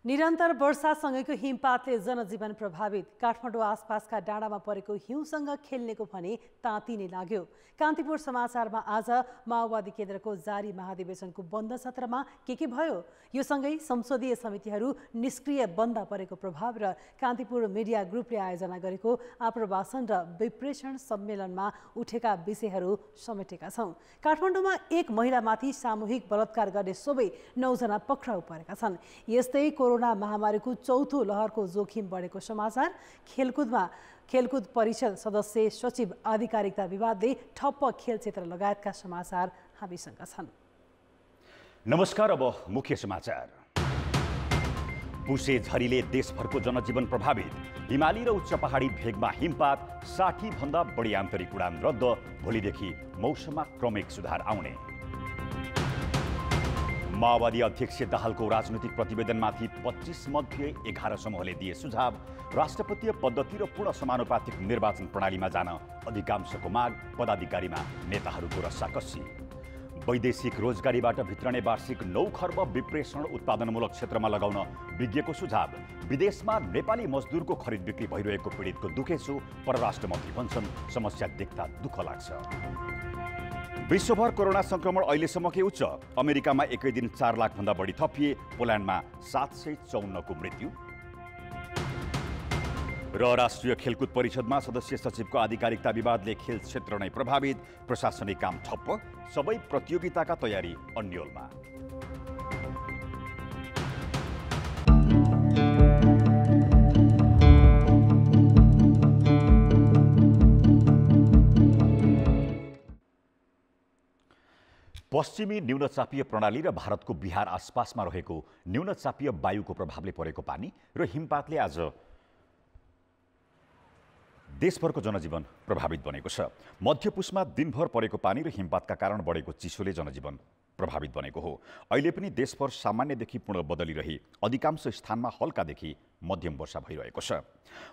निरन्तर वर्षासँगैको हिमपातले जनजीवन प्रभावित। काठमाडौँ आसपासका डाँडामा परेको हिउँसँग खेल्नेको भने तातिने लाग्यो। कान्तिपुर समाचारमा आज माओवादी केन्द्रको जारी महाधिवेशनको बन्द सत्रमा के भयो, यो सँगै संसदीय समितिहरू निष्क्रिय बन्द परेको प्रभाव र कान्तिपुर मिडिया ग्रुपले आयोजना गरेको आप्रवासन र विप्रेषण सम्मेलनमा उठेका विषयहरू समेटेका छौं। काठमाडौँमा एक महिलामाथि सामूहिक बलात्कार गर्ने सबै 9 जना पक्राउ परेका छन्। यस्तै कोरोना महामारीको चौथो लहरको जोखिम बढेको समाचार। खेलकुद परिषद सदस्य सचिव आधिकारिकता विवादले ठप्प खेल क्षेत्र लगायतका समाचार हामीसँग छन्। नमस्कार, अब मुख्य समाचार। पुसे झरीले देशभरको जनजीवन प्रभावित। हिमाली र उच्च पहाडी भेगमा हिमपात, 60 भन्दा बढी आन्तरिक उडान रद्द। भोलिदेखि मौसममा क्रमिक सुधार आउने। माओवादी अध्यक्ष दाहालको राजनैतिक प्रतिवेदनमाथि 25 मध्ये 11 समूहले दिए सुझाव। राष्ट्रपतीय पद्धति र पूर्ण समानुपातिक निर्वाचन प्रणालीमा जान अधिकांशको माग। पदाधिकारीमा नेताहरूको रस्साकस्सी। वैदेशिक रोजगारीबाट भित्रने वार्षिक 9 खर्ब विप्रेषण उत्पादनमूलक क्षेत्रमा लगाउन विज्ञको सुझाव। विदेशमा नेपाली मजदुरको खरिद बिक्री भइरहेको पीडितको दुखेसो। परराष्ट्र मन्त्री भन्छन् समस्या देख्दा दुःख लाग्छ। विश्वभर कोरोना संक्रमण अहिलेसम्मकै उच्च। अमेरिकामा एकै दिन 4 लाख भन्दा बढी थपिए। पोल्यान्डमा 754 को मृत्यु। र राष्ट्रिय खेलकुद परिषदमा सदस्य सचिवको आधिकारिकता विवादले खेल क्षेत्र नै प्रभावित। प्रशासनिक काम ठप्प। सबै प्रतियोगिताका तयारी अन्यलमा। पश्चिमी न्यूनचापीय प्रणाली र भारतको बिहार आसपासमा रहेको न्यूनचापीय वायुको प्रभावले परेको पानी र हिमपातले आज देशभरको जनजीवन प्रभावित बनेको छ। मध्यपुसमा दिनभर परेको पानी र हिमपातका कारण बढेको चिसोले जनजीवन प्रभावित बनेको हो। अहिले पनि देशभर सामान्यदेखि पूर्ण बदलिरही अधिकांश स्थानमा हल्कादेखि मध्यम वर्षा भइरहेको छ।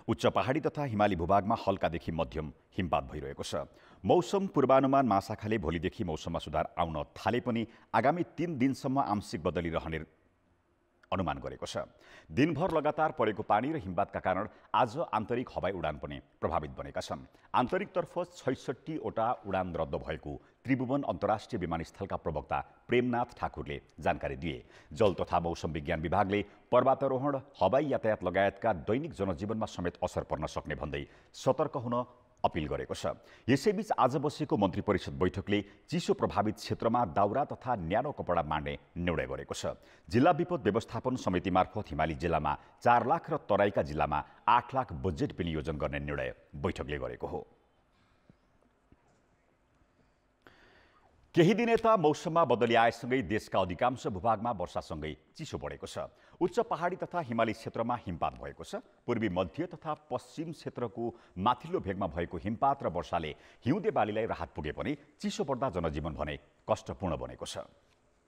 उच्च पहाडी तथा हिमाली भूभागमा हल्कादेखि मध्यम हिमपात भइरहेको छ। मौसम पूर्वानुमान महाशाखाले भोलिदेखि मौसममा सुधार आउन थाले पनि आगामी 3 दिनसम्म आंशिक बदलिरहने अनुमान गरेको छ। दिनभर लगातार परेको पानी र हिमपातका कारण आज आन्तरिक हवाई उडान पनि प्रभावित बनेका छन्। आन्तरिकतर्फ 66 वटा उडान रद्द भएको त्रिभुवन अन्तर्राष्ट्रिय विमानस्थलका प्रवक्ता प्रेमनाथ ठाकुरले जानकारी दिए। जल तथा मौसम विज्ञान विभागले पर्वतारोहण, हवाई यातायात लगायतका दैनिक जनजीवनमा समेत असर पर्न सक्ने भन्दै सतर्क हुन अपिल गरेको छ। यसैबीच आज बसेको मन्त्री परिषद बैठकले चिसो प्रभावित क्षेत्रमा दाउरा तथा न्यानो कपडा बाँड्ने निर्णय गरेको छ। जिल्ला विपद व्यवस्थापन समिति मार्फत हिमाली जिल्लामा 4 लाख र तराईका जिल्लामा 8 लाख बजेट विनियोजन गर्ने निर्णय बैठकले गरेको हो। केही दिन यता मौसममा बदली आएसँगै देशका अधिकांश भूभागमा वर्षासँगै चिसो बढेको छ। उच्च पहाडी तथा हिमाली क्षेत्रमा हिमपात भएको छ। पूर्वी मध्य तथा पश्चिम क्षेत्रको माथिल्लो भेगमा भएको हिमपात र वर्षाले हिउँदे बालीलाई राहत पुगे पनि चिसो बढ्दा जनजीवन भने कष्टपूर्ण बनेको छ।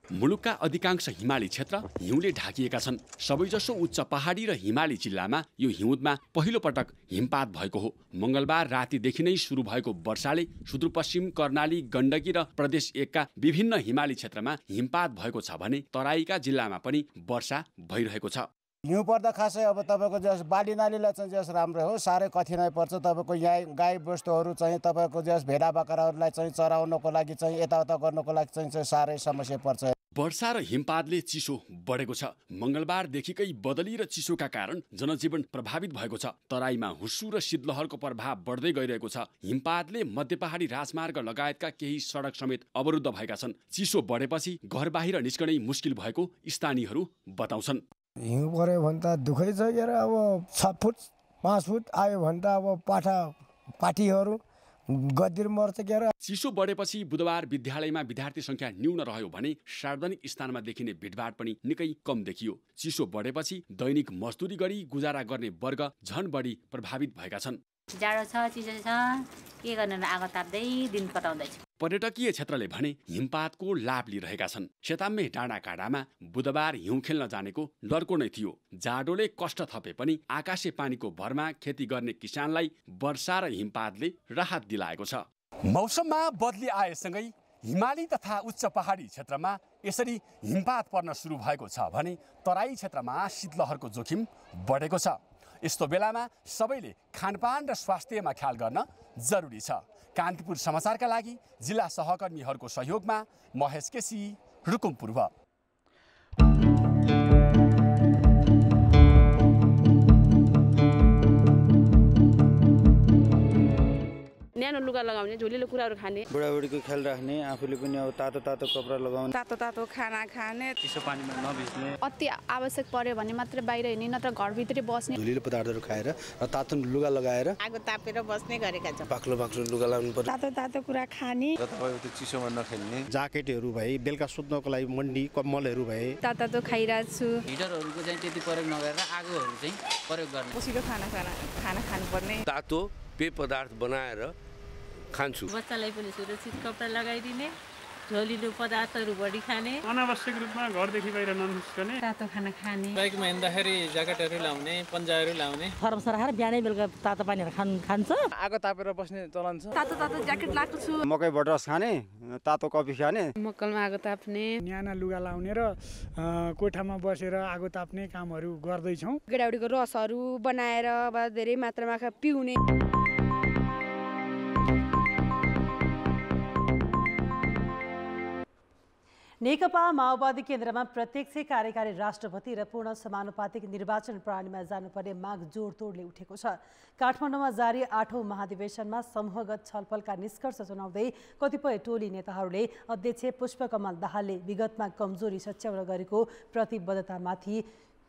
मुलुकका अधिकांश हिमाली क्षेत्र हिउँले ढाकिएका छन्। सबैजसो उच्च पहाडी र हिमाली जिल्लामा यो हिउँदमा पहिलो पटक हिमपात भएको हो। मंगलबार रातिदेखि नै सुरु भएको वर्षाले सुदूरपश्चिम कर्णाली, गण्डकी र प्रदेश 1 का विभिन्न हिमाली क्षेत्रमा हिमपात भएको छ भने तराईका जिल्लामा पनि वर्षा भइरहेको छ। हिउँ पर्दा खासै अब तपाईँको जस बाली नालीलाई चाहिँ जस राम्रो हो, साह्रै कठिनाइ पर्छ। तपाईँको यहाँ गाई बस्तुहरू चाहिँ तपाईँको जस भेडा बाख्राहरूलाई चाहिँ चराउनको लागि चाहिँ यताउता गर्नको लागि चाहिँ साह्रै समस्या पर्छ। वर्षा र हिमपातले चिसो बढेको छ। मंगलबारदेखिकै बदली र चिसोका कारण जनजीवन प्रभावित भएको छ। तराईमा हुस्सु र शीतलहरको प्रभाव बढ्दै गइरहेको छ। हिमपातले मध्य पहाडी राजमार्ग लगायतका केही सडक समेत अवरुद्ध भएका छन्। चिसो बढेपछि घर बाहिर निस्कनै मुस्किल भएको स्थानीयहरू बताउँछन्। हिउँ पऱ्यो भने त दुःखै छ के अरे। अब 6 फुट 5 फुट आयो भने त अब पाठीहरू गद्दिर मर्छ के अरे। चिसो बढेपछि बुधबार विद्यालयमा विद्यार्थी संख्या न्यून रह्यो भने सार्वजनिक स्थानमा देखिने भिडभाड पनि निकै कम देखियो। चिसो बढेपछि दैनिक मजदुरी गरी गुजारा गर्ने वर्ग झन बढी प्रभावित भएका छन्। जाडो छ, चिसो छ, के गर्न आगो ताप्दै दिन कटाउँदैछ। पर्यटकीय क्षेत्रले भने हिमपातको लाभ लिइरहेका छन्। सेताम्मे डाँडाकाँडामा बुधबार हिउँ खेल्न जानेको लर्को नै थियो। जाडोले कष्ट थपे पनि आकाशे पानीको भरमा खेती गर्ने किसानलाई वर्षा र हिमपातले राहत दिलाएको छ। मौसममा बदली आएसँगै हिमाली तथा उच्च पहाडी क्षेत्रमा यसरी हिमपात पर्न सुरु भएको छ भने तराई क्षेत्रमा शीतलहरको जोखिम बढेको छ। यस्तो बेलामा सबैले खानपान र स्वास्थ्यमा ख्याल गर्न जरुरी छ। कान्तिपुर समाचारका लागि जिल्ला सहकर्मीहरूको सहयोगमा महेश केसी, रुकुम पूर्व। न्यानो लुगा लगाउने, झोलिलो कुराहरू खाने, बुढाबुढीको ख्याल राख्ने, आफूले पनि अब तातो कपडा लगाउने, तातो खाना खाने, चिसो पानीमा नभिज्ने, अति आवश्यक पर्यो भने मात्र बाहिर हिँड्ने, नत्र घरभित्रै बस्ने, झोलिलो पदार्थहरू खाएर र तातो लुगा लगाएर आगो तापेर बस्ने गरेका छौँ। बाक्लो लुगा लगाउनु पर्यो, तातो कुरा खाने, र तपाईको त्यो चिसोमा नखेल्ने, ज्याकेटहरू भए, बेलुका सुत्नको लागि मन्डी कम्मलहरू भए, तातो खाइरहेको छु। हिटरहरूको चाहिँ त्यति प्रयोग नगरेर आगोहरू चाहिँ प्रयोग गर्ने, पसिलो खाना खानुपर्ने, तातो पेय पदार्थ बनाएर खान्छु। बच्चालाई पनि सुरक्षित कपडा लगाइदिने, झोलिलो पदार्थहरू बढी खाने, अनावश्यक रूपमा घरदेखि बाहिर ननिस्कने, तातो खाना खाने, बाइकमा हिँड्दाखेरि ज्याकेटहरू लाउने, पन्जाहरू लाउने, फरम सराएर बिहानै बेलुका तातो पानीहरू खान्छ। आगो तापेर बस्ने चलन छ। तातो ज्याकेट लगाएको छु। मकै बटरस खाने, तातो कफी खाने, मक्कलमा आगो ताप्ने, न्याना लुगा लाउने र कोठामा बसेर आगो ताप्ने कामहरू गर्दैछौँ। गेडाउडीको रसहरू बनाएर अब धेरै मात्रामा पिउने। नेकपा माओवादी केन्द्रमा प्रत्यक्ष कार्यकारी राष्ट्रपति र पूर्ण समानुपातिक निर्वाचन प्रणालीमा जानुपर्ने माग जोडतोडले उठेको छ। काठमाडौँमा जारी 8औं महाधिवेशनमा समूहगत छलफलका निष्कर्ष सुनाउँदै कतिपय टोली नेताहरूले अध्यक्ष पुष्पकमल दाहालले विगतमा कमजोरी सच्याउन गरेको प्रतिबद्धतामाथि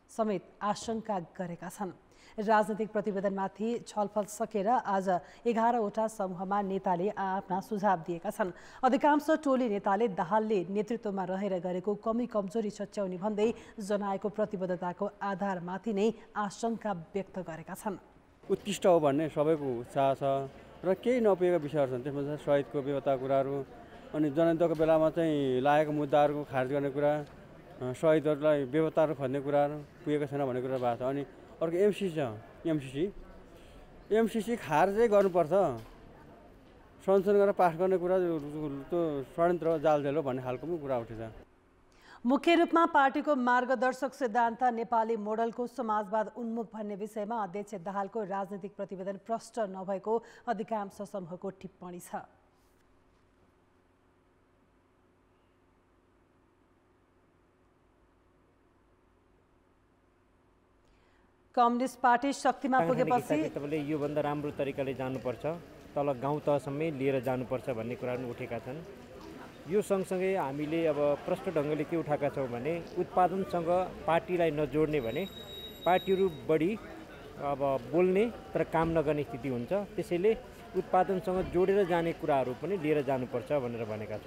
समेत आशंका गरेका छन्। राजनीतिक प्रतिवेदनमाथि छलफल सकेर आज 11वटा समूहमा नेताले आफ्ना सुझाव दिएका छन्। अधिकांश टोली नेताले दाहालले नेतृत्वमा रहेर गरेको कमी कमजोरी सच्याउने भन्दै जनाएको प्रतिबद्धताको आधारमाथि नै आशंका व्यक्त गरेका छन्। उत्कृष्ट हो भन्ने सबैको उत्साह छ र केही नपुगेका विषयहरू छन्। त्यसमा चाहिँ शहीदको बेवाता कुराहरू, अनि जनयुद्धको बेलामा चाहिँ लागेको मुद्दाहरूको खारेज गर्ने कुरा, शहीदहरूलाई बेवाताहरू खोज्ने कुराहरू पुगेको छैन भन्ने कुरा भएको छ। अनि अर्को एमसिसी छ। एमसिसी खारेजै गर्नुपर्छ, संशोधन गरेर पास गर्ने कुरा त्यो षड्यन्त्र जालझेल हो भन्ने खालको पनि कुरा उठेछ। मुख्य रूपमा पार्टीको मार्गदर्शक सिद्धान्त नेपाली मोडलको समाजवाद उन्मुख भन्ने विषयमा अध्यक्ष दाहालको राजनीतिक प्रतिवेदन प्रष्ट नभएको अधिकांश समूहको टिप्पणी छ। कम्युनिस्ट पार्टी शक्तिमा पुगेपछि तपाईँले योभन्दा राम्रो तरिकाले जानुपर्छ, तल गाउँ तहसम्मै लिएर जानुपर्छ भन्ने कुराहरू उठेका छन्। यो सँगसँगै हामीले अब प्रष्ट ढङ्गले के उठाएका छौँ भने उत्पादनसँग पार्टीलाई नजोड्ने भने पार्टीहरू बढी अब बोल्ने तर काम नगर्ने स्थिति हुन्छ। त्यसैले उत्पादनसँग जोडेर जाने कुराहरू पनि लिएर जानुपर्छ भनेर भनेका छौँ।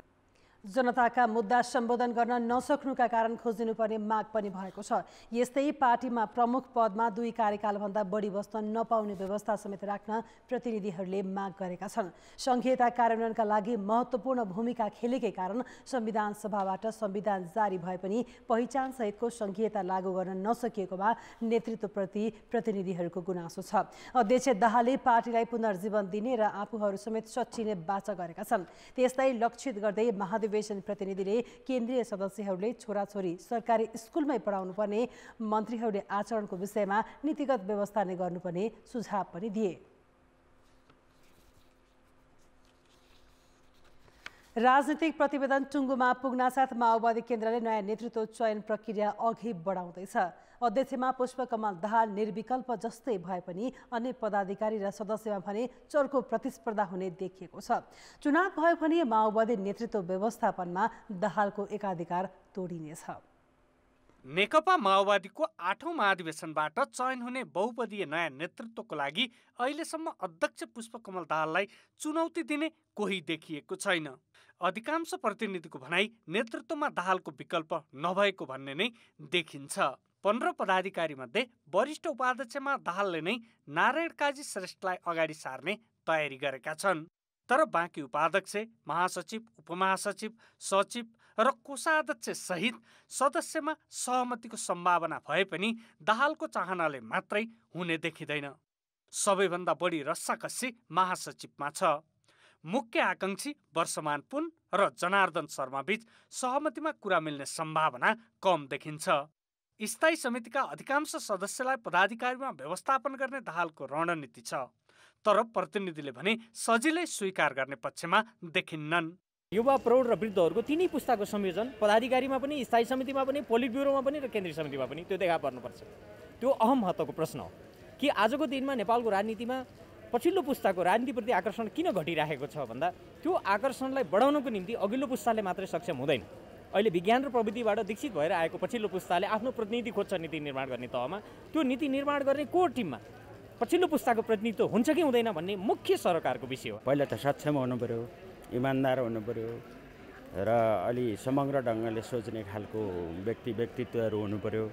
जनताका मुद्दा सम्बोधन गर्न नसक्नुका कारण खोजिनुपर्ने माग पनि भएको छ। यस्तै पार्टीमा प्रमुख पदमा 2 कार्यकालभन्दा बढी बस्न नपाउने व्यवस्था समेत राख्न प्रतिनिधिहरूले माग गरेका छन्। संघीयता कार्यान्वयनका लागि महत्त्वपूर्ण भूमिका खेलेकै कारण संविधान सभाबाट संविधान जारी भए पनि पहिचान सहितको संघीयता लागू गर्न नसकिएकोमा नेतृत्वप्रति प्रतिनिधिहरूको गुनासो छ। अध्यक्ष दाहालले पार्टीलाई पुनर्जीवन दिने र आफूहरू समेत सच्चिने वाचा गरेका छन्। त्यसलाई लक्षित गर्दै महाधिवेशन प्रतिनिधिले केन्द्रीय सदस्यहरूले छोराछोरी सरकारी स्कुलमै पढाउनु पर्ने, मन्त्रीहरूले आचरणको विषयमा नीतिगत व्यवस्था नै गर्नुपर्ने सुझाव पनि दिए। राजनीतिक प्रतिवेदन टुङ्गोमा पुग्नासाथ माओवादी केन्द्रले नयाँ नेतृत्व चयन प्रक्रिया अघि बढाउँदैछ। अध्यक्षमा पुष्पकमल दाहाल निर्विकल्प जस्तै भए पनि अन्य पदाधिकारी र सदस्यमा भने चर्को प्रतिस्पर्धा हुने देखिएको छ। चुनाव भयो भने माओवादी नेतृत्व व्यवस्थापनमा दाहालको एकाधिकार तोडिनेछ। नेकपा माओवादीको 8औं महाधिवेशनबाट चयन हुने बहुपदीय नयाँ नेतृत्वको लागि अहिलेसम्म अध्यक्ष पुष्पकमल दाहाललाई चुनौती दिने कोही देखिएको छैन। अधिकांश प्रतिनिधिको भनाई नेतृत्वमा दाहालको विकल्प नभएको भन्ने नै देखिन्छ। 15 पदाधिकारी मध्ये वरिष्ठ उपाध्यक्षमा दाहालले नै नारायण काजी श्रेष्ठलाई अगाडि सार्ने तयारी गरेका छन्। तर बाँकी उपाध्यक्ष, महासचिव, उपमहासचिव, सचिव र कोषाध्यक्ष सहित सदस्यमा सहमतिको सम्भावना भए पनि दाहालको चाहनाले मात्रै हुने देखिँदैन। सबैभन्दा बढी रस्साकस्सी महासचिवमा छ। मुख्य आकांक्षी वर्षमान पुन र जनार्दन शर्मा बीच सहमतिमा कुरा मिल्ने सम्भावना कम देखिन्छ। स्थायी समितिका अधिकांश सदस्यलाई पदाधिकारीमा व्यवस्थापन गर्ने दाहालको रणनीति छ, तर प्रतिनिधिले भने सजिलै स्वीकार गर्ने पक्षमा देखिन्नन्। युवा प्रौढ र वृद्धहरूको तिनै पुस्ताको संयोजन पदाधिकारीमा पनि, स्थायी समितिमा पनि, पोलिट ब्युरोमा पनि र केन्द्रीय समितिमा पनि त्यो देखा पर्नुपर्छ। त्यो अहम महत्त्वको प्रश्न हो कि आजको दिनमा नेपालको राजनीतिमा पछिल्लो पुस्ताको राजनीतिप्रति आकर्षण किन घटिरहेको छ भन्दा त्यो आकर्षणलाई बढाउनको निम्ति अघिल्लो पुस्ताले मात्रै सक्षम हुँदैन। अहिले विज्ञान र प्रविधिबाट विकसित भएर आएको पछिल्लो पुस्ताले आफ्नो प्रतिनिधि खोज्छ नीति निर्माण गर्ने तहमा। त्यो नीति निर्माण गर्ने कोर टिममा पछिल्लो पुस्ताको प्रतिनिधित्व हुन्छ कि हुँदैन भन्ने मुख्य सरकारको विषय हो। पहिला त सक्षम हुनु पर्यो, इमान्दार हुनु पर्यो र अलि समग्र ढङ्गले सोच्ने खालको व्यक्तित्वहरू हुनु पर्यो।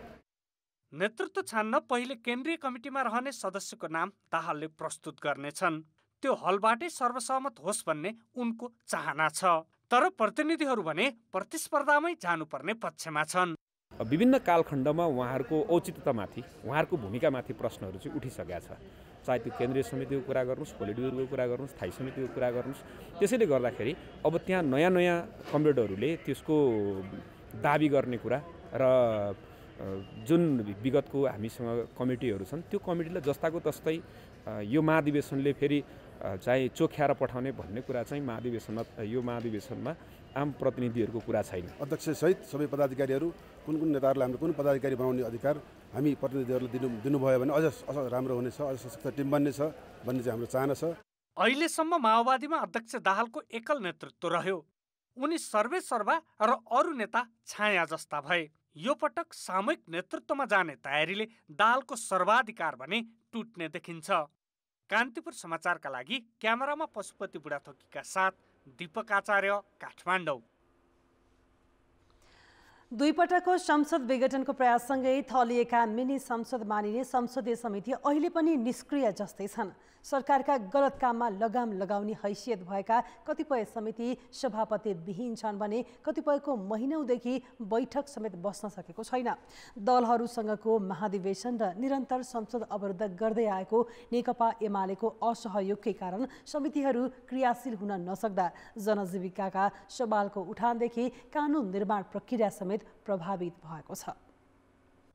नेतृत्व छान्न पहिले केन्द्रीय कमिटीमा रहने सदस्यको नाम दाहालले प्रस्तुत गर्नेछन्। त्यो हलबाटै सर्वसहमत होस् भन्ने उनको चाहना छ, तर प्रतिनिधिहरू भने प्रतिस्पर्धामै जानुपर्ने पक्षमा छन्। विभिन्न कालखण्डमा उहाँहरूको औचित्यतामाथि, उहाँहरूको भूमिकामाथि प्रश्नहरू चाहिँ उठिसकेका छ। चाहे त्यो केन्द्रीय समितिको कुरा गर्नुहोस्, पोलिट ब्युरोको कुरा गर्नुहोस्, स्थायी समितिको कुरा गर्नुहोस्। त्यसैले गर्दाखेरि अब त्यहाँ नयाँ नयाँ कमरेडहरूले त्यसको दाबी गर्ने कुरा र जुन विगतको हामीसँग कमिटीहरू छन् त्यो कमिटीलाई जस्ताको तस्तै यो महाधिवेशनले फेरि चाहिँ चोख्याएर पठाउने भन्ने कुरा चाहिँ यो महाधिवेशनमा आम प्रतिनिधिहरूको कुरा छैन। अध्यक्षसहित सबै पदाधिकारीहरू कुन नेताहरूलाई हामीले कुन पदाधिकारी बनाउने अधिकार हामी प्रतिनिधिहरूले दिनुभयो भने अझ राम्रो हुनेछ, अझ सशक्त टिम बन्नेछ भन्ने चाहिँ हाम्रो चाहना छ। अहिलेसम्म माओवादीमा अध्यक्ष दाहालको एकल नेतृत्व रह्यो। उनी सर्वेसर्वा र अरू नेता छाया जस्ता भए। यो पटक सामूहिक नेतृत्वमा जाने तयारीले दाहालको सर्वाधिकार भने टुट्ने देखिन्छ। कान्तिपुर समाचारका लागि क्यामेरामा पशुपति बुढाथोकीका साथ दीपक आचार्य, काठमाडौँ। दुई पटकको संसद विघटनको प्रयाससँगै थलिएका मिनी संसद मानिने संसदीय समिति अहिले पनि निष्क्रिय जस्तै छन्। सरकारका गलत काममा लगाम लगाउने हैसियत भएका कतिपय समिति सभापति विहीन छन् भने कतिपयको महिनौदेखि बैठक समेत बस्न सकेको छैन। दलहरूसँगको महाधिवेशन र निरन्तर संसद अवरुद्ध गर्दै आएको नेकपा एमालेको असहयोगकै कारण समितिहरू क्रियाशील हुन नसक्दा जनजीविकाका सवालको उठानदेखि कानुन निर्माण प्रक्रिया समेत प्रभावित भएको छ।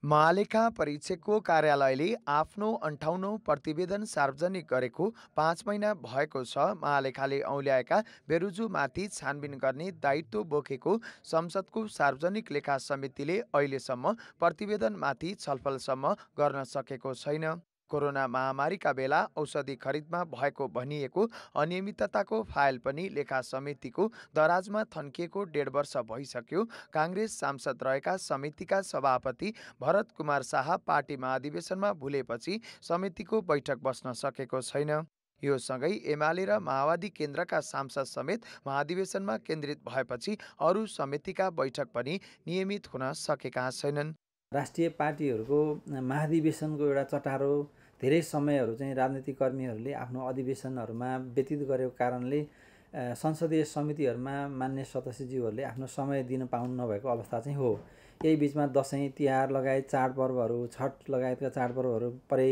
महालेखा परीक्षकको कार्यालयले आफ्नो 58औं प्रतिवेदन सार्वजनिक गरेको 5 महिना भएको छ। महालेखाले औल्याएका बेरुजुमाथि छानबिन गर्ने दायित्व बोकेको संसदको सार्वजनिक लेखा समितिले अहिलेसम्म प्रतिवेदनमाथि छलफलसम्म गर्न सकेको छैन। कोरोना महामारीका बेला औषधि खरिदमा भएको भनिएको अनियमितताको फाइल पनि लेखा समितिको दराजमा थन्किएको 1.5 वर्ष भइसक्यो। कांग्रेस सांसद रहेका समितिका सभापति भरत कुमार शाह पार्टी महाधिवेशनमा भुलेपछि समितिको बैठक बस्न सकेको छैन। यो सँगै एमाले र माओवादी केन्द्रका सांसद समेत महाधिवेशनमा केन्द्रित भएपछि अरू समितिका बैठक पनि नियमित हुन सकेका छैनन्। राष्ट्रिय पार्टीहरूको महाधिवेशनको एउटा चटारो धेरै समयहरू चाहिँ राजनीतिक कर्मीहरूले आफ्नो अधिवेशनहरूमा व्यतीत गरेको कारणले संसदीय समितिहरूमा मान्य सदस्यज्यूहरूले आफ्नो समय दिन पाउनु नभएको अवस्था चाहिँ हो। यही बिचमा दसैँ तिहार लगायत चाडपर्वहरू, छठ लगायतका चाडपर्वहरू परे।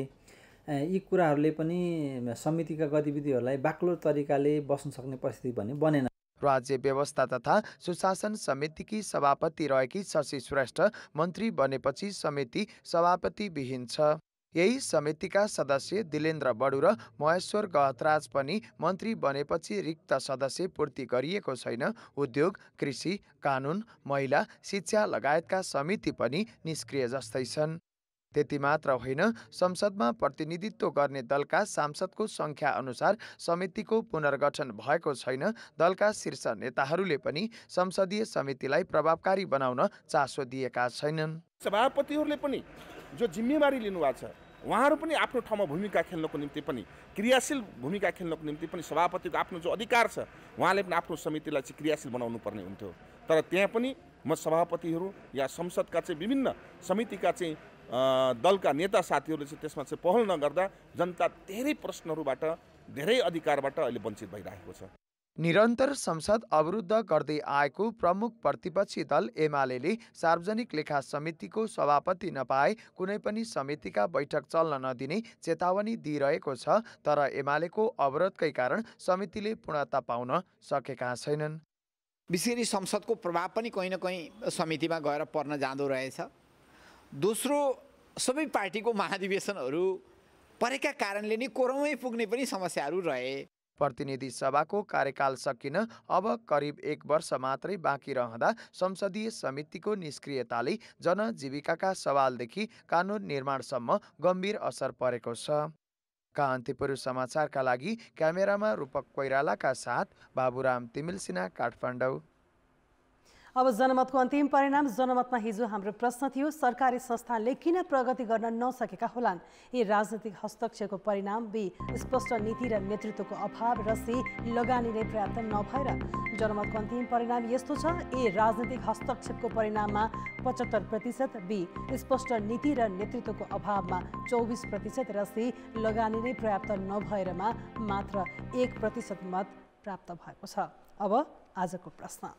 यी कुराहरूले पनि समितिका गतिविधिहरूलाई बाक्लो तरिकाले बस्न सक्ने परिस्थिति पनि बनेन। राज्य व्यवस्था तथा सुशासन समितिकी सभापति रहेकी शशि श्रेष्ठ मन्त्री बनेपछि समिति सभापति विहीन छ। यही समितिका सदस्य दिलेन्द्र बडु र महेश्वर गहतराज पनि मन्त्री बनेपछि रिक्त सदस्य पूर्ति गरिएको छैन। उद्योग, कृषि, कानुन, महिला, शिक्षा लगायतका समिति पनि निष्क्रिय जस्तै छन्। त्यति मात्र होइन, संसदमा प्रतिनिधित्व गर्ने दलका सांसदको संख्या अनुसार समितिको पुनर्गठन भएको छैन। दलका शीर्ष नेताहरूले पनि संसदीय समितिलाई प्रभावकारी बनाउन चासो दिएका छैनन्। सभापतिहरूले पनि जो जिम्मेवारी लिनुभएको छ उहाँहरू पनि आफ्नो ठाउँमा भूमिका खेल्नको निम्ति पनि क्रियाशील भूमिका खेल्नको निम्ति पनि सभापतिको आफ्नो जो अधिकार छ उहाँले पनि आफ्नो समितिलाई चाहिँ क्रियाशील बनाउनु पर्ने हुन्थ्यो। तर त्यहाँ पनि म सभापतिहरू या संसदका चाहिँ विभिन्न समितिका चाहिँ दलका नेता साथीहरूले चाहिँ त्यसमा चाहिँ पहल नगर्दा जनता धेरै प्रश्नहरूबाट, धेरै अधिकारबाट अहिले वञ्चित भइरहेको छ। निरन्तर संसद अवरुद्ध गर्दै आएको प्रमुख प्रतिपक्षी दल एमाले सार्वजनिक लेखा समितिको सभापति नपाए कुनै पनि समितिका बैठक चल्न नदिने चेतावनी दिइरहेको छ। तर एमालेको अवरोधकै कारण समितिले पूर्णता पाउन सकेका छैनन्। विशेष गरी संसदको प्रभाव पनि कहीँ न कहीँ समितिमा गएर पर्न जाँदो रहेछ। दोस्रो, सबै पार्टीको महाधिवेशनहरू परेका कारणले नै कोरमै पुग्ने पनि समस्याहरू रहे। प्रतिनिधि सभाको कार्यकाल सकिन अब करिब 1 वर्ष मात्रै बाँकी रहँदा संसदीय समितिको निष्क्रियताले जनजीविकाका सवालदेखि कानुन निर्माणसम्म गम्भीर असर परेको छ। कान्तिपुर समाचारका लागि क्यामेरामा रूपक कोइरालाका साथ बाबुराम तिमिल सिन्हा, काठमाडौँ। अब जनमतको अन्तिम परिणाम। जनमतमा हिजो हाम्रो प्रश्न थियो, सरकारी संस्थानले किन प्रगति गर्न नसकेका होलान्? ए, राजनीतिक हस्तक्षेपको परिणाम। बी, स्पष्ट नीति र नेतृत्वको अभाव। र सी, लगानी नै पर्याप्त नभएर। जनमतको अन्तिम परिणाम यस्तो छ। ए, राजनीतिक हस्तक्षेपको परिणाममा 75%, बी, स्पष्ट नीति र नेतृत्वको अभावमा 24% र सी, लगानी नै पर्याप्त नभएरमा मात्र 1% मत प्राप्त भएको छ। अब आजको प्रश्न।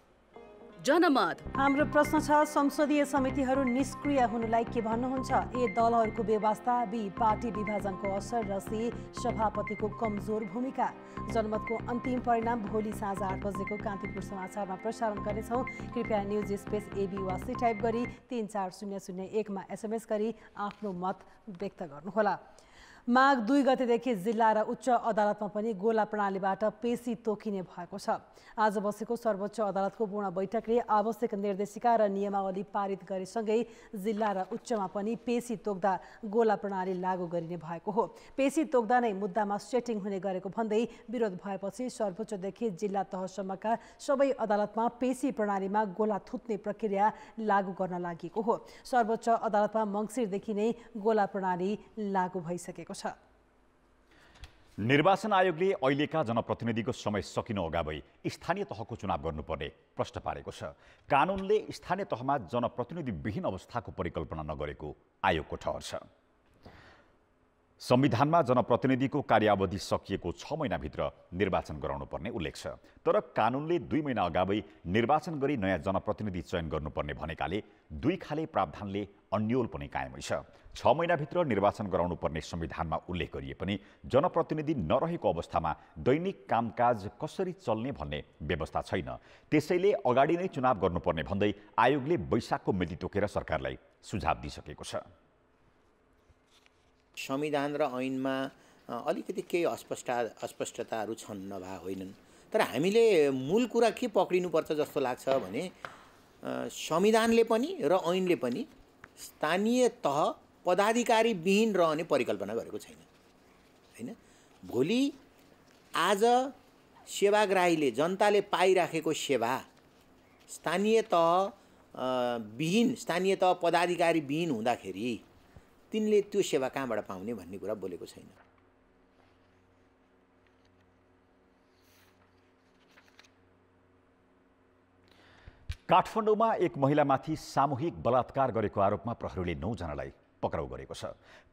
जनमत हाम्रो प्रश्न छ, संसदीय समितिहरू निष्क्रिय हुनुलाई के भन्नुहुन्छ? ए, दलहरूको व्यवस्था। बी, पार्टी विभाजनको असर। र सी, सभापतिको कमजोर भूमिका। जनमतको अन्तिम परिणाम भोलि साँझ 8 बजेको कान्तिपुर समाचारमा प्रसारण गर्नेछौँ। कृपया न्युज स्पेस ABYC टाइप गरी 34001 मा SMS गरी आफ्नो मत व्यक्त गर्नुहोला। माघ 2 गतेदेखि जिल्ला र उच्च अदालतमा पनि गोला प्रणालीबाट पेशी तोकिने भएको छ। आज बसेको सर्वोच्च अदालतको पूर्ण बैठकले आवश्यक निर्देशिका र नियमावली पारित गरेसँगै जिल्ला र उच्चमा पनि पेशी तोक्दा गोला प्रणाली लागू गरिने भएको हो। पेशी तोक्दा नै मुद्दामा सेटिङ हुने गरेको भन्दै विरोध भएपछि सर्वोच्चदेखि जिल्ला तहसम्मका सबै अदालतमा पेशी प्रणालीमा गोला थुत्ने प्रक्रिया लागू गर्न लागि हो। सर्वोच्च अदालतमा मङ्सिरदेखि नै गोला प्रणाली लागू भइसकेको छ। निर्वाचन आयोगले अहिलेका जनप्रतिनिधिको समय सकिनु अगावै स्थानीय तहको चुनाव गर्नुपर्ने प्रश्न पारेको छ। कानुनले स्थानीय तहमा जनप्रतिनिधिविहीन अवस्थाको परिकल्पना नगरेको आयोगको ठहर छ। संविधानमा जनप्रतिनिधिको कार्यावधि सकिएको 6 महिनाभित्र निर्वाचन गराउनुपर्ने उल्लेख छ। तर कानुनले 2 महिना अगावै निर्वाचन गरी नयाँ जनप्रतिनिधि चयन गर्नुपर्ने भनेकाले 2 खाले प्रावधानले अन्यल पनि कायमै छ। 6 महिनाभित्र निर्वाचन गराउनुपर्ने संविधानमा उल्लेख गरिए पनि जनप्रतिनिधि नरहेको अवस्थामा दैनिक कामकाज कसरी चल्ने भन्ने व्यवस्था छैन। त्यसैले अगाडि नै चुनाव गर्नुपर्ने भन्दै आयोगले वैशाखको मिति तोकेर सरकारलाई सुझाव दिइसकेको छ। संविधान र ऐनमा अलिकति केही अस्पष्टताहरू छन्, नभए होइनन्। तर हामीले मूल कुरा के पक्रिनुपर्छ जस्तो लाग्छ भने संविधानले पनि र ऐनले पनि स्थानीय तह पदाधिकारी विहीन रहने परिकल्पना गरेको छैन, हैन? भोलि आज सेवाग्राहीले जनताले पाइराखेको सेवा स्थानीय तह पदाधिकारी विहीन हुँदाखेरि तिनले त्यो सेवा कहाँबाट पाउने भन्ने कुरा बोलेको छैन। काठमाडौँमा एक महिलामाथि सामूहिक बलात्कार गरेको आरोपमा प्रहरीले 9 जनालाई पक्राउ गरेको छ।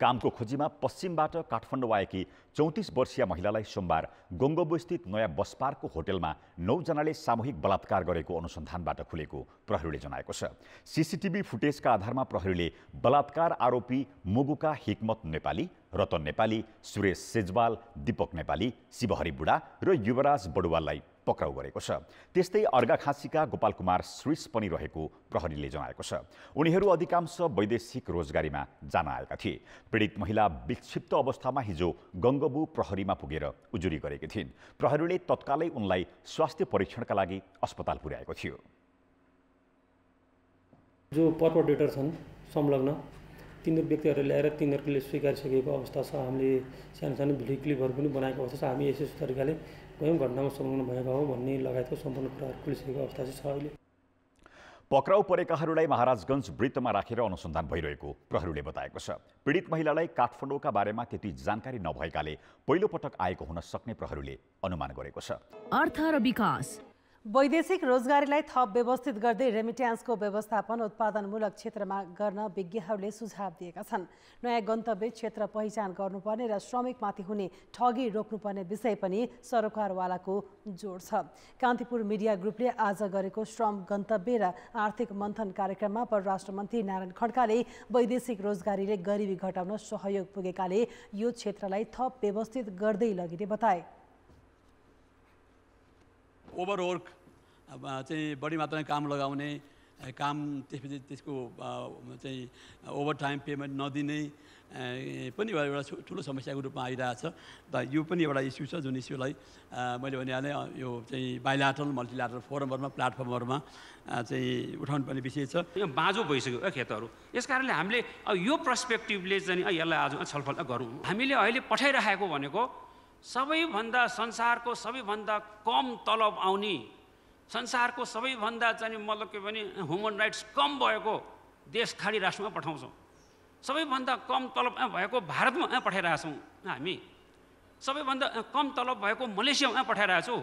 कामको खोजीमा पश्चिमबाट काठमाडौँ आएकी 34 वर्षीय महिलालाई सोमबार गङ्गबुस्थित नयाँ बस पार्कको होटलमा 9 जनाले सामूहिक बलात्कार गरेको अनुसन्धानबाट खुलेको प्रहरीले जनाएको छ। सीसीटीभी फुटेजका आधारमा प्रहरीले बलात्कार आरोपी मुगुका हिक्मत नेपाली, रतन नेपाली, सुरेश सेजवाल, दीपक नेपाली, शिवहरी बुढा र युवराज बडुवाललाई पक्राउ गरेको छ। त्यस्तै अर्घाखाँसीका गोपाल कुमार श्रीष पनि रहेको प्रहरीले जनाएको छ। उनीहरू अधिकांश वैदेशिक रोजगारीमा जान आएका थिए। पीडित महिला विक्षिप्त अवस्थामा हिजो गङ्गबु प्रहरीमा पुगेर उजुरी गरेकी थिइन्। प्रहरीले तत्कालै उनलाई स्वास्थ्य परीक्षणका लागि अस्पताल पुर्याएको थियो। जो पर्पोटेटर छन् संलग्न तिनीहरू व्यक्तिहरू ल्याएर तिनीहरूले स्वीकारिसकेको अवस्था छ। हामीले सानो सानो भिडियो क्लिपहरू पनि बनाएको अवस्था छ। हामी यसै तरिकाले स्वयं घटनामा संलग्न भएका हो भन्ने लगायतको सम्पूर्ण कुराहरू खुलिसकेको अवस्था चाहिँ छ अहिले। पक्राउ परेकाहरूलाई महाराजगञ्ज वृत्तमा राखेर अनुसन्धान भइरहेको प्रहरीले बताएको छ। पीडित महिलालाई काठमाडौँका बारेमा त्यति जानकारी नभएकाले पहिलो पटक आएको हुन सक्ने प्रहरीले अनुमान गरेको छ। अर्थ र विकास वैदेशिक रोजगारीलाई थप व्यवस्थित गर्दै रेमिट्यान्सको व्यवस्थापन उत्पादनमूलक क्षेत्रमा गर्न विज्ञहरूले सुझाव दिएका छन्। नयाँ गन्तव्य क्षेत्र पहिचान गर्नुपर्ने र श्रमिकमाथि हुने ठगी रोक्नुपर्ने विषय पनि सरकारवालाको जोड छ। कान्तिपुर मिडिया ग्रुपले आज गरेको श्रम गन्तव्य र आर्थिक मन्थन कार्यक्रममा परराष्ट्र मन्त्री नारायण खड्काले वैदेशिक रोजगारीले गरिबी घटाउन सहयोग पुगेकाले यो क्षेत्रलाई थप व्यवस्थित गर्दै लगिने बताए। ओभरवर्क चाहिँ बढी मात्रामा काम लगाउने, काम त्यसपछि त्यसको चाहिँ ओभर टाइम पेमेन्ट नदिने पनि एउटा ठुलो समस्याको रूपमा आइरहेछ। र यो पनि एउटा इस्यु छ जुन इस्युलाई मैले भनिहालेँ यो चाहिँ बाइल्याटरल मल्टिल्याटरल फोरमहरूमा प्लेटफर्महरूमा चाहिँ उठाउनु पर्ने विषय छ। यो बाँझो भइसक्यो खेतहरू, यस कारणले हामीले यो पर्सपेक्टिभले चाहिँ यसलाई आज छलफल गरौँ। हामीले अहिले पठाइराखेको भनेको सबैभन्दा संसारको सबैभन्दा कम तलब आउने, संसारको सबैभन्दा चाहिँ मतलब के भने ह्युमन राइट्स कम भएको देश खाडी राष्ट्रमा पठाउँछौँ। सबैभन्दा कम तलब भएको भारतमा पठाइरहेछौँ हामी। सबैभन्दा कम तलब भएको मलेसियामा पठाइरहेछौँ।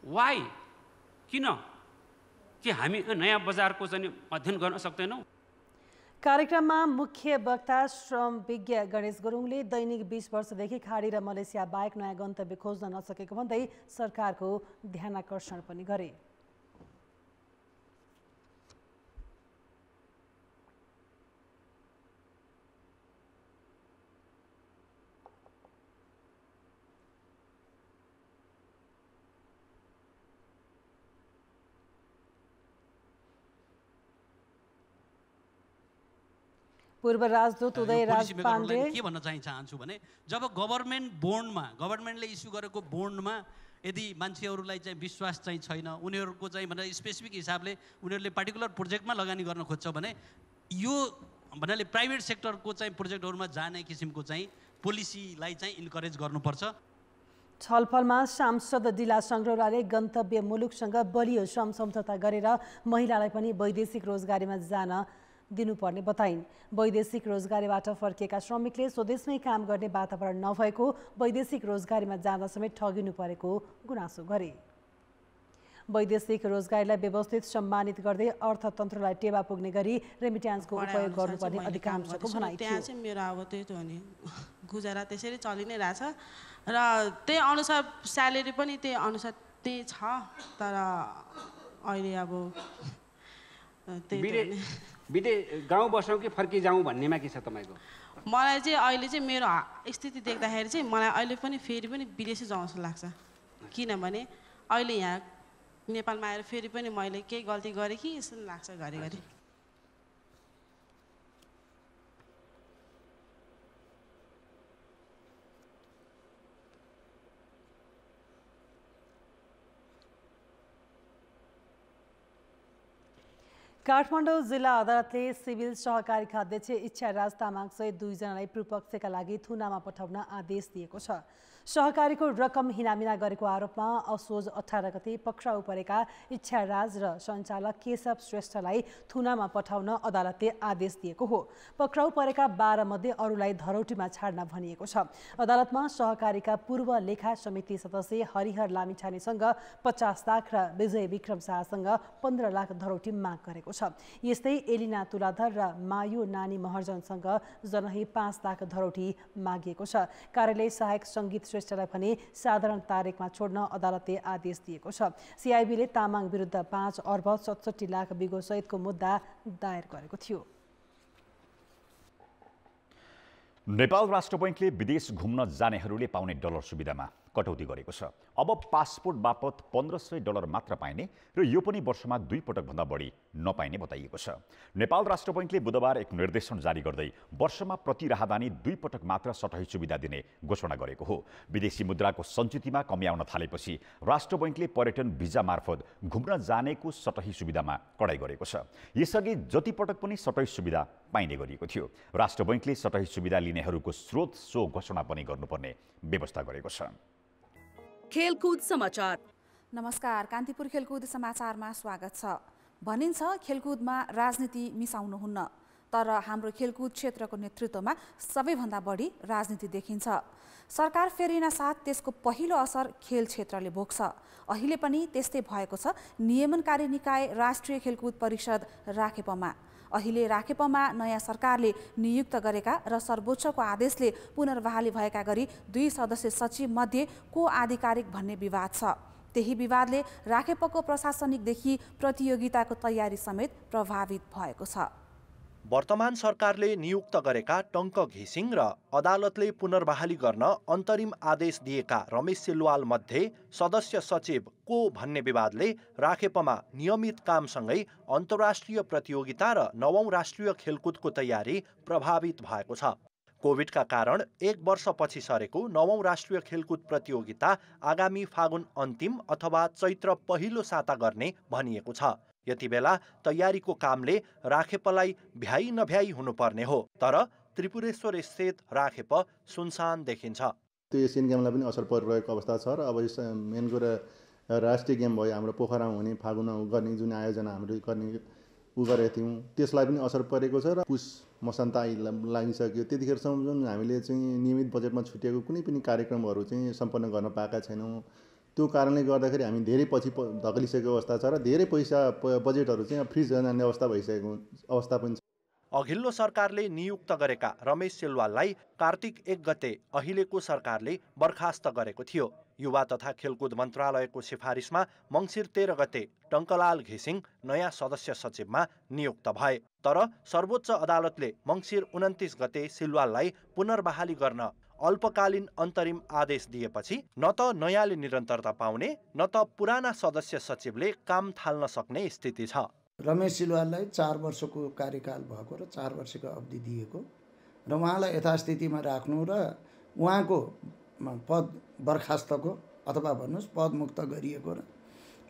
वाइ? किन? कि हामी नयाँ बजारको चाहिँ अध्ययन गर्न सक्दैनौँ? कार्यक्रममा मुख्य वक्ता श्रमविज्ञ गणेश गुरुङले दैनिक 20 वर्षदेखि खाडी र मलेसिया बाहेक नयाँ गन्तव्य खोज्न नसकेको भन्दै सरकारको ध्यानाकर्षण पनि गरे। पूर्व राजदूत उदय राज पाण्डे के भन्न चाहन्छु भने जब गभर्नमेन्टले इस्यु गरेको बोन्डमा यदि मान्छेहरूलाई चाहिँ विश्वास चाहिँ छैन, उनीहरूको चाहिँ भने स्पेसिफिक हिसाबले उनीहरूले पार्टिकुलर प्रोजेक्टमा लगानी गर्न खोज्छ भने यो भन्नाले प्राइभेट सेक्टरको चाहिँ प्रोजेक्टहरूमा जाने किसिमको चाहिँ पोलिसीलाई चाहिँ इन्करेज गर्नुपर्छ। छलफलमा सांसद डिला सङ्ग्रौलाले गन्तव्य मुलुकसँग बलियो श्रम सम्झौता गरेर महिलालाई पनि वैदेशिक रोजगारीमा जान दिनुपर्ने बताइन्। वैदेशिक रोजगारीबाट फर्किएका श्रमिकले स्वदेशमै काम गर्ने वातावरण नभएको, वैदेशिक रोजगारीमा जाँदा समेत ठगिनु परेको गुनासो गरे। वैदेशिक रोजगारीलाई व्यवस्थित सम्मानित गर्दै अर्थतन्त्रलाई टेवा पुग्ने गरी रेमिट्यान्सको उपयोग गर्नुपर्ने अधिकांशको भनाइ थियो। त्यहाँ चाहिँ मेरो अब त्यही त हो नि, गुजारा त्यसरी चलि नै रहेछ र त्यही अनुसार स्यालेरी पनि त्यही अनुसार त्यही छ। तर अहिले अब विदेश गाउँ बसौँ कि फर्किजाउँ भन्नेमा के छ तपाईँको? मलाई चाहिँ अहिले चाहिँ मेरो स्थिति देख्दाखेरि चाहिँ मलाई अहिले पनि फेरि पनि विदेशै जाउँ जस्तो लाग्छ। किनभने अहिले यहाँ नेपालमा आएर फेरि पनि मैले केही गल्ती गरेँ कि जस्तो लाग्छ घरिघरि। काठमाडौँ जिल्ला अदालतले सिभिल सहकारीका अध्यक्ष इच्छाराज तामाङसहित 2 जनालाई पूर्वपक्षका लागि थुनामा पठाउन आदेश दिएको छ। सहकारीको रकम हिनामिना गरेको आरोपमा असोज 18 गते पक्राउ परेका इच्छाराज र सञ्चालक केशव श्रेष्ठलाई थुनामा पठाउन अदालतले आदेश दिएको हो। पक्राउ परेका 12 मध्ये अरूलाई धरौटीमा छाड्न भनिएको छ। अदालतमा सहकारीका पूर्व लेखा समिति सदस्य हरिहर लामिछानेसँग 50 लाख र विजय विक्रम शाहसँग 15 लाख धरौटी माग गरेको छ। यस्तै एलिना तुलाधर र मायु नानी महर्जनसँग जनही 5 लाख धरौटी मागिएको छ। कार्यालय सहायक सङ्गीत श्रेष्ठलाई पनि साधारण तारिखमा छोड्न अदालतले आदेश दिएको छ। सिआइबीले तामाङ विरुद्ध 5 अर्ब 67 लाख बिगो सहितको मुद्दा दायर गरेको थियो। नेपाल राष्ट्र बैंकले विदेश घुम्न जानेहरूले पाउने डलर सुविधामा कटौती गरेको छ। अब पासपोर्ट बापत $1500 मात्र पाइने र यो पनि वर्षमा 2 पटकभन्दा बढी नपाइने बताइएको छ। नेपाल राष्ट्र बैंकले बुधबार एक निर्देशन जारी गर्दै वर्षमा प्रति राहदानी 2 पटक मात्र सटही सुविधा दिने घोषणा गरेको हो। विदेशी मुद्राको सञ्चितमा कमी आउन थालेपछि राष्ट्र बैंकले पर्यटन भिजा मार्फत घुम्न जानेको सटही सुविधामा कडाई गरेको छ। यसअघि जति पटक पनि सटही सुविधा पाइने गरिएको थियो। राष्ट्र बैंकले सटही सुविधा लिनेहरूको स्रोत सो घोषणा पनि गर्नुपर्ने व्यवस्था गरेको छ। खेलकुद समाचार। नमस्कार, कान्तिपुर खेलकुद समाचारमा स्वागत छ। भनिन्छ खेलकुदमा राजनीति मिसाउनुहुन्न, तर हाम्रो खेलकुद क्षेत्रको नेतृत्वमा सबैभन्दा बढी राजनीति देखिन्छ। सरकार फेरिन साथ त्यसको पहिलो असर खेल क्षेत्रले भोग्छ। अहिले पनि त्यस्तै भएको छ नियमनकारी निकाय राष्ट्रिय खेलकुद परिषद राखेपमा। अहिले राखेपमा नयाँ सरकारले नियुक्त गरेका र सर्वोच्चको आदेशले पुनर्बहाली भएका गरी 2 सदस्य सचिव मध्ये को आधिकारिक भन्ने विवाद छ। त्यही विवादले राखेपको प्रशासनिकदेखि प्रतियोगिताको तयारी समेत प्रभावित भएको छ। वर्तमान सरकारले नियुक्त गरेका टङ्क घिसिङ र अदालतले पुनर्बहाली गर्न अन्तरिम आदेश दिएका रमेश सिलवाल मध्ये सदस्य सचिव को भन्ने विवादले राखेपमा नियमित कामसँगै अन्तर्राष्ट्रिय प्रतियोगिता र 9औं राष्ट्रिय खेलकुदको तयारी प्रभावित भएको छ। कोभिडका कारण 1 वर्षपछि सरेको 9औं राष्ट्रिय खेलकुद प्रतियोगिता आगामी फागुन अन्तिम अथवा चैत्र पहिलो साता गर्ने भनिएको छ। यति बेला तयारीको कामले राखेपलाई भ्याइ नभ्याइ हुनुपर्ने हो, तर त्रिपुरेश्वर स्थित राखेप सुनसान देखिन्छ। त्यो एसियन गेमलाई पनि असर परिरहेको अवस्था छ र अब मेन कुरा राष्ट्रिय गेम भयो हाम्रो पोखरामा हुने फागुनमा गर्ने जुन आयोजना हामीले गर्ने गरेका थियौँ त्यसलाई पनि असर परेको छ र पुस मसान्त लागिसक्यो। त्यतिखेरसम्म जुन हामीले चाहिँ नियमित बजेटमा छुटिएको कुनै पनि कार्यक्रमहरू चाहिँ सम्पन्न गर्न पाएका छैनौँ। त्यो कारणले गर्दाखेरि हामी धेरै पछि धकेलिसकेको अवस्था छ र धेरै पैसा बजेटहरू चाहिँ फ्रिज जाने अवस्था भइसकेको अवस्था पनि छ। अघिल्लो सरकारले नियुक्त गरेका रमेश सिलवाललाई कार्तिक 1 गते अहिलेको सरकारले बर्खास्त गरेको थियो। युवा तथा खेलकुद मन्त्रालयको सिफारिसमा मङ्सिर 13 गते टङ्कलाल घिसिङ नयाँ सदस्य सचिवमा नियुक्त भए। तर सर्वोच्च अदालतले मङ्सिर 29 गते सिलवाललाई पुनर्बहाली गर्न अल्पकालीन अन्तरिम आदेश दिएपछि न त नयाँले निरन्तरता पाउने न त पुराना सदस्य सचिवले काम थाल्न सक्ने स्थिति छ। रमेश सिलवाललाई 4 वर्षको कार्यकाल भएको र 4 वर्षको अवधि दिएको र उहाँलाई यथास्थितिमा राख्नु र उहाँको पद बर्खास्तको अथवा भन्नुहोस् पदमुक्त गरिएको र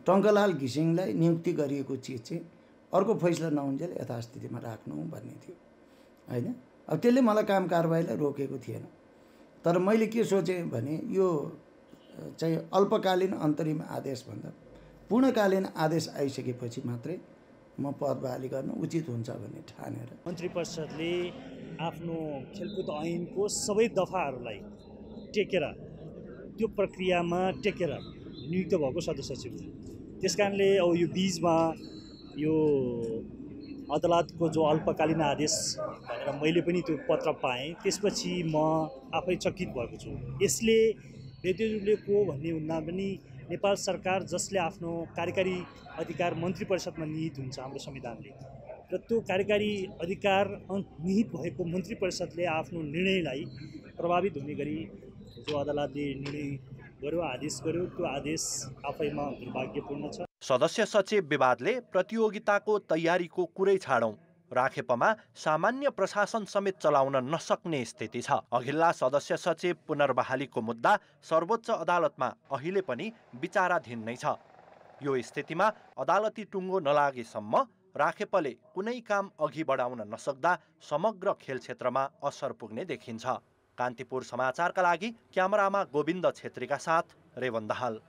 टङ्कलाल घिसिङलाई नियुक्ति गरिएको चिज चाहिँ अर्को फैसला नहुन्जेल यथास्थितिमा राख्नु भन्ने थियो हैन। अब त्यसले मलाई काम कारबाहीलाई रोकेको थिएन, तर मैले के सोचेँ भने यो चाहिँ अल्पकालीन अन्तरिम आदेशभन्दा पूर्णकालीन आदेश आइसकेपछि मात्रै म पद बहाली गर्न उचित हुन्छ भन्ने ठानेर मन्त्री परिषदले आफ्नो खेलकुद ऐनको सबै दफाहरूलाई टेकेर त्यो प्रक्रियामा टेकेर नियुक्त भएको सदस्य सचिव। त्यसकारणले अब यो बीचमा यो अदालतको जो अल्पकालीन आदेश भनेर मैले पनि त्यो पत्र पाएँ, त्यसपछि म आफै चकित भएको छु। यसले व्यक्तिले को भन्ने हुँदा पनि नेपाल सरकार जसले आफ्नो कार्यकारी अधिकार मन्त्री परिषदमा निहित हुन्छ हाम्रो संविधानले, र त्यो कार्यकारी अधिकार निहित भएको मन्त्री परिषदले आफ्नो निर्णयलाई प्रभावित हुने गरी जो अदालतले निर्णय गर्यो, आदेश गर्यो, त्यो आदेश आफैमा दुर्भाग्यपूर्ण छ। सदस्य सचिव विवादले प्रतियोगिताको तयारीको कुरै छाडौं, राखेपमा सामान्य प्रशासन समेत चलाउन नसक्ने स्थिति छ। अघिल्ला सदस्य सचिव पुनर्बहालीको मुद्दा सर्वोच्च अदालतमा अहिले पनि विचाराधीन नै छ। यो स्थितिमा अदालती टुङ्गो नलागेसम्म राखेपले कुनै काम अघि बढाउन नसक्दा समग्र खेल क्षेत्रमा असर पुग्ने देखिन्छ। कान्तिपुर समाचारका लागि क्यामेरामा गोविन्द छेत्रीका साथ रेवन दाहाल।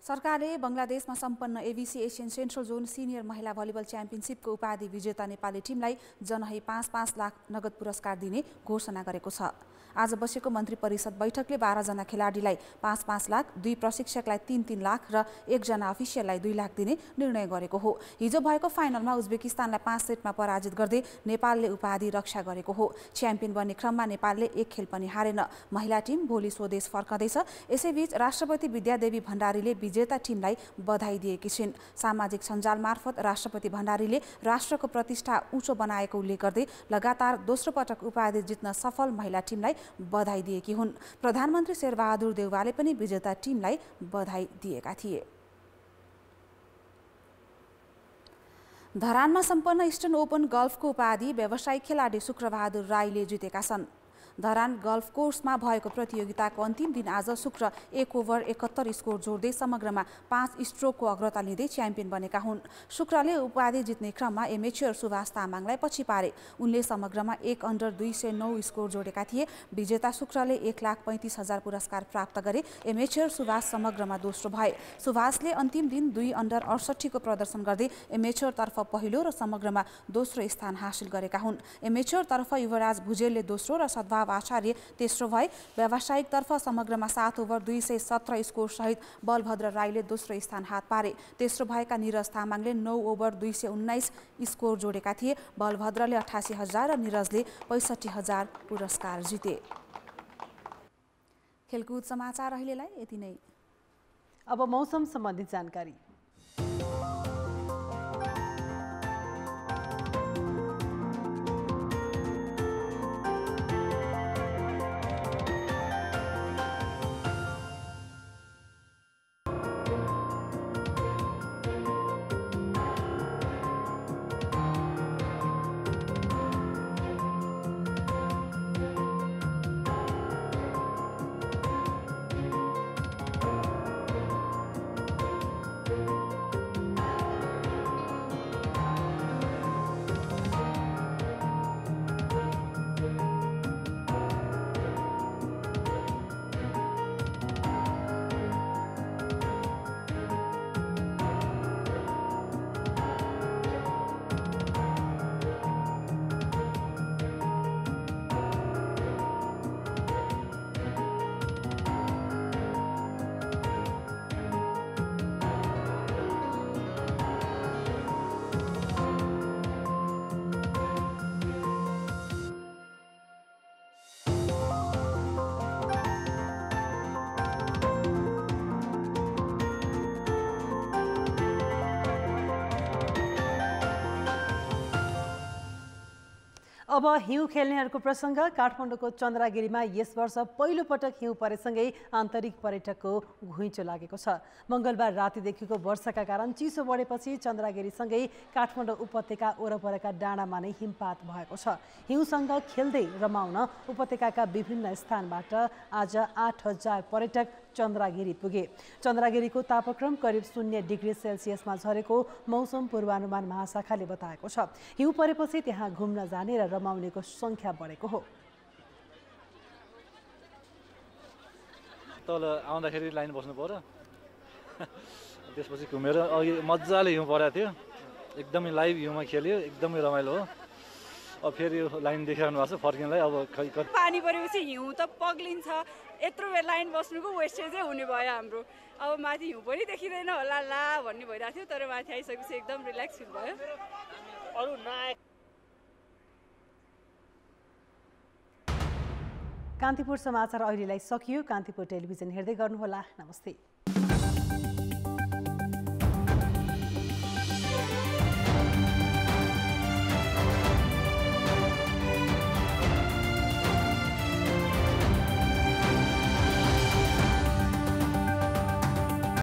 सरकारले बङ्गलादेशमा सम्पन्न ABC Asian central John senior महिला भलिबल च्याम्पियनसिपको उपाधि विजेता नेपाली टिमलाई जनही 5-5 लाख नगद पुरस्कार दिने घोषणा गरेको छ। आज बसेको मन्त्री परिषद बैठकले 12 जना खेलाडीलाई 5-5 लाख, 2 प्रशिक्षकलाई 3-3 लाख र 1 जना अफिसियललाई 2 लाख दिने निर्णय गरेको हो। हिजो भएको फाइनलमा उज्बेकिस्तानलाई 5 सेटमा पराजित गर्दै नेपालले उपाधि रक्षा गरेको हो। च्याम्पियन बन्ने क्रममा नेपालले 1 खेल पनि हारेन। महिला टिम भोलि स्वदेश फर्कँदैछ। यसैबीच राष्ट्रपति विद्यादेवी भण्डारीले विजेता टिमलाई बधाई दिएकी छिन्। सामाजिक सञ्जाल मार्फत राष्ट्रपति भण्डारीले राष्ट्रको प्रतिष्ठा उँचो बनाएको उल्लेख गर्दै लगातार दोस्रो पटक उपाधि जित्न सफल महिला टिमलाई बधाई दिएकी हुन्। प्रधानमन्त्री शेरबहादुर देउवाले पनि विजेता टिमलाई बधाई दिएका थिए। धरानमा सम्पन्न इस्टर्न ओपन गल्फको उपाधि व्यावसायिक खेलाडी शुक्रबहादुर राईले जितेका छन्। धरान गल्फ कोर्समा भएको प्रतियोगिताको अन्तिम दिन आज शुक्र 1 ओभर 71 स्कोर जोड्दै समग्रमा 5 स्ट्रोकको अग्रता लिँदै च्याम्पियन बनेका हुन्। शुक्रले उपाधि जित्ने क्रममा एमेच्योर सुभाष तामाङलाई पछि पारे। उनले समग्रमा 1 अन्डर 209 स्कोर जोडेका थिए। विजेता शुक्रले 1,35,000 पुरस्कार प्राप्त गरे। एमेच्योर सुभाष समग्रमा दोस्रो भए। सुभाषले अन्तिम दिन 2 अन्डर 68 को प्रदर्शन गर्दै एमेच्योरतर्फ पहिलो र समग्रमा दोस्रो स्थान हासिल गरेका हुन्। एमेच्योरतर्फ युवराज भुजेलले दोस्रो र सद्भाव प्रभाव आचार्य तेस्रो भए। व्यावसायिकतर्फ समग्रमा 7 ओभर 217 स्कोरसहित बलभद्र राईले दोस्रो स्थान हात पारे। तेस्रो भएका निरज तामाङले 9 ओभर 219 स्कोर जोडेका थिए। बलभद्रले 88,000 र निरजले 65,000 पुरस्कार जिते। खेलकुद समाचार अहिलेलाई यति नै। अब मौसम सम्बन्धी जानकारी। अब हिउँ खेल्नेहरूको प्रसङ्ग। काठमाडौँको चन्द्रागिरीमा यस वर्ष पहिलो पटक हिउँ परेसँगै आन्तरिक पर्यटकको घुइँचो लागेको छ। मङ्गलबार रातिदेखिको वर्षाका कारण चिसो बढेपछि चन्द्रागिरीसँगै काठमाडौँ उपत्यका वरपरका डाँडामा नै हिमपात भएको छ। हिउँसँग खेल्दै रमाउन उपत्यकाका विभिन्न स्थानबाट आज 8,000 पर्यटक चन्द्रागिरी पुगे। चन्द्रागिरीको तापक्रम करिब 0 डिग्री सेल्सियसमा झरेको मौसम पूर्वानुमान महाशाखाले बताएको छ। हिउँ परेपछि त्यहाँ घुम्न जाने र रमाउनेको संख्या बढेको हो। तल आउँदाखेरि लाइन बस्नु पर्यो, त्यसपछि घुमेर अघि मजाले हिउँ परेको थियो, एकदमै लाइभ हिउँमा खेल्यो, एकदमै रमाइलो हो। अब फेरि यो लाइन देखाउनु भएको छ फर्किनलाई। अब खै पानी परेपछि हिउँ त पग्लिन्छ, यत्रो बेर लाइन बस्नुको वेस्टेजै हुने भयो हाम्रो। अब माथि हिउँ पनि देखिँदैन होला ला भन्ने भइरहेको थियो, तर माथि आइसकेपछि एकदम रिल्याक्स फिल भयो। अरू नआए कान्तिपुर समाचार अहिलेलाई सकियो। कान्तिपुर टेलिभिजन हेर्दै गर्नुहोला। नमस्ते।